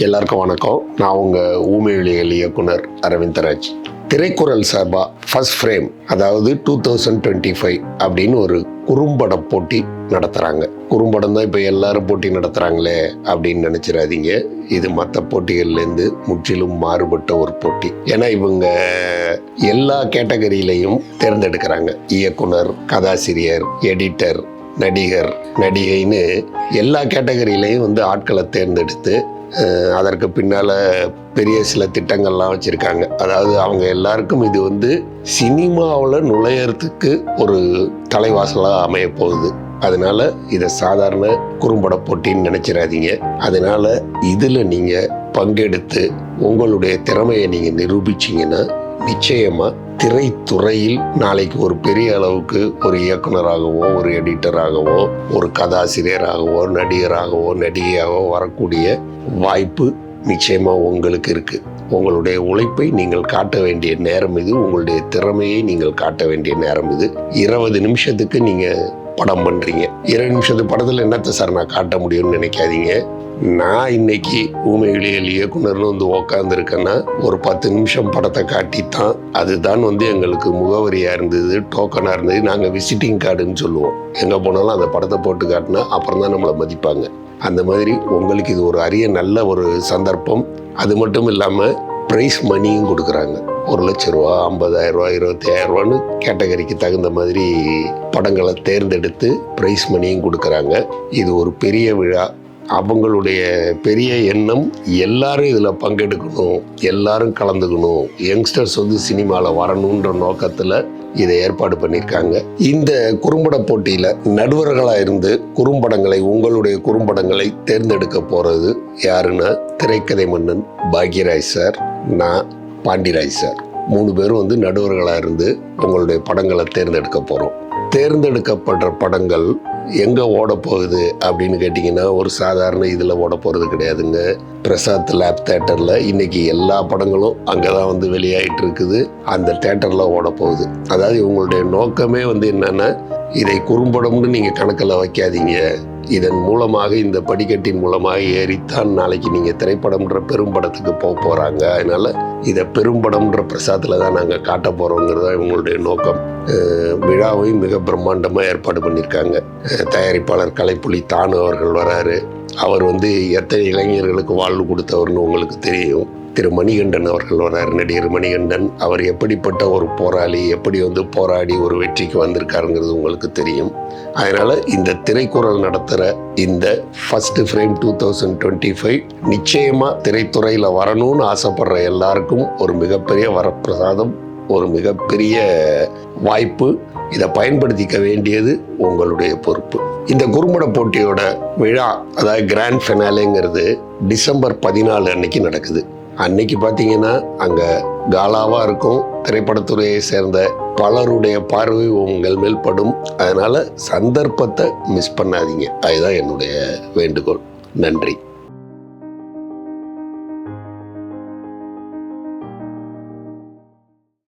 எல்லாருக்கும் வணக்கம். நான் உங்கள் ஊமையொலிகள் இயக்குனர் அரவிந்தராஜ். திரைக்குறள் சார்பா ஃபர்ஸ்ட் ஃப்ரேம், அதாவது 2025 அப்படின்னு ஒரு குறும்பட போட்டி நடத்துகிறாங்க. குறும்படம் தான் இப்போ எல்லாரும் போட்டி நடத்துகிறாங்களே அப்படின்னு நினச்சிடாதீங்க. இது மற்ற போட்டிகள்லேருந்து முற்றிலும் மாறுபட்ட ஒரு போட்டி. ஏன்னா இவங்க எல்லா கேட்டகரியிலையும் தேர்ந்தெடுக்கிறாங்க. இயக்குனர், கதாசிரியர், எடிட்டர், நடிகர், நடிகைன்னு எல்லா கேட்டகரியிலையும் ஆட்களை தேர்ந்தெடுத்து அதற்கு பின்னால் பெரிய சில திட்டங்கள்லாம் வச்சுருக்காங்க. அதாவது அவங்க எல்லாருக்கும் இது சினிமாவில் நுழையறதுக்கு ஒரு தலைவாசலாக அமைய போகுது. அதனால இதை சாதாரண குறும்பட போட்டின்னு நினச்சிடாதீங்க. அதனால இதில் நீங்கள் பங்கெடுத்து உங்களுடைய திறமையை நீங்கள் நிரூபிச்சிங்கன்னா நிச்சயமாக திரைத்துறையில் நாளைக்கு ஒரு பெரிய அளவுக்கு ஒரு இயக்குனராகவோ, ஒரு எடிட்டராகவோ, ஒரு கதாசிரியராகவோ, நடிகராகவோ, நடிகையாகவோ வரக்கூடிய வாய்ப்பு நிச்சயமாக உங்களுக்கு இருக்குது. உங்களுடைய உழைப்பை நீங்கள் காட்ட வேண்டிய நேரம் இது. உங்களுடைய திறமையை நீங்கள் காட்ட வேண்டிய நேரம் இது. 20 நிமிஷத்துக்கு நீங்கள் படம் பண்ணுறீங்க. 20 நிமிஷத்து படத்தில் என்னத்தை சார் நான் காட்ட முடியும்னு நினைக்காதீங்க. நான் இன்னைக்கு ஊமையொலிகள் இயக்குனர்னு உக்காந்துருக்கேன்னா ஒரு 10 நிமிஷம் படத்தை காட்டித்தான். அதுதான் எங்களுக்கு முகவரியாக இருந்தது, டோக்கனாக இருந்தது. நாங்கள் விசிட்டிங் கார்டுன்னு சொல்லுவோம். எங்கே போனாலும் அந்த படத்தை போட்டு காட்டினா அப்புறம் தான் நம்மளை மதிப்பாங்க. அந்த மாதிரி உங்களுக்கு இது ஒரு அரிய நல்ல ஒரு சந்தர்ப்பம். அது மட்டும் இல்லாமல் ப்ரைஸ் மணியும் கொடுக்குறாங்க. 1 லட்ச ரூபா, 50,000 ரூபா, 25,000 ரூபான்னு கேட்டகரிக்கு தகுந்த மாதிரி படங்களை தேர்ந்தெடுத்து ப்ரைஸ் மணியும் கொடுக்குறாங்க. இது ஒரு பெரிய விழா. அவங்களுடைய பெரிய எண்ணம் எல்லாரும் இதில் பங்கெடுக்கணும், எல்லாரும் கலந்துக்கணும், யங்ஸ்டர்ஸ் சினிமாவில் வரணுன்ற நோக்கத்தில் இதை ஏற்பாடு பண்ணியிருக்காங்க. இந்த குறும்பட போட்டியில் நடுவர்களாக இருந்து உங்களுடைய குறும்படங்களை தேர்ந்தெடுக்க போகிறது யாருன்னா திரைக்கதை மன்னன் பாக்யராஜ் சார், நான் பாண்டிராஜ் சார், 3 பேரும் நடுவர்களாக இருந்து உங்களுடைய படங்களை தேர்ந்தெடுக்க போகிறோம். தேர்ந்தெடுக்கப்படுற படங்கள் எங்கே ஓட போகுது அப்படின்னு கேட்டிங்கன்னா ஒரு சாதாரண இதில் ஓட போகிறது கிடையாதுங்க. பிரசாத் லேப் தேட்டரில் இன்னைக்கு எல்லா படங்களும் அங்கே தான் வெளியாகிட்டு இருக்குது. அந்த தேட்டரில் ஓட போகுது. அதாவது இவங்களுடைய நோக்கமே என்னென்னா இதை குறும்படம்னு நீங்கள் கணக்கில் வைக்காதீங்க. இதன் மூலமாக, இந்த படிக்கட்டின் மூலமாக ஏறித்தான் நாளைக்கு நீங்கள் திரைப்படம்ன்ற பெரும்படத்துக்கு போகிறாங்க. அதனால் இதை பெரும்படம்ன்ற பிரசாத்தில் தான் நாங்கள் காட்ட போகிறோங்கிறது தான் இவங்களுடைய நோக்கம். விழாவையும் மிக பிரம்மாண்டமாக ஏற்பாடு பண்ணியிருக்காங்க. தயாரிப்பாளர் கலைப்புலி தானு அவர்கள் வராரு. அவர் எத்தனை இளைஞர்களுக்கு வாழ்வு கொடுத்தவர்னு உங்களுக்கு தெரியும். திரு மணிகண்டன் அவர்கள் வரார், நடிகர் மணிகண்டன். அவர் எப்படிப்பட்ட ஒரு போராளி, எப்படி போராடி ஒரு வெற்றிக்கு வந்திருக்காருங்கிறது உங்களுக்கு தெரியும். அதனால் இந்த திரைக்குறள் நடத்துகிற இந்த ஃபர்ஸ்ட் ஃப்ரேம் 2025 நிச்சயமாக திரைத்துறையில் வரணும்னு ஆசைப்படுற எல்லாருக்கும் ஒரு மிகப்பெரிய வரப்பிரசாதம், ஒரு மிகப்பெரிய வாய்ப்பு. இதை பயன்படுத்திக்க வேண்டியது உங்களுடைய பொறுப்பு. இந்த குறும்பட போட்டியோட விழா, அதாவது கிராண்ட் ஃபினாலேங்கிறது டிசம்பர் 14 அன்னைக்கு நடக்குது. அன்னைக்கு பார்த்தீங்கன்னா அங்கே காலாவாக இருக்கும். திரைப்படத்துறையை சேர்ந்த பலருடைய பார்வை உங்கள் மேல் படும். அதனால் சந்தர்ப்பத்தை மிஸ் பண்ணாதீங்க. அதுதான் என்னுடைய வேண்டுகோள். நன்றி.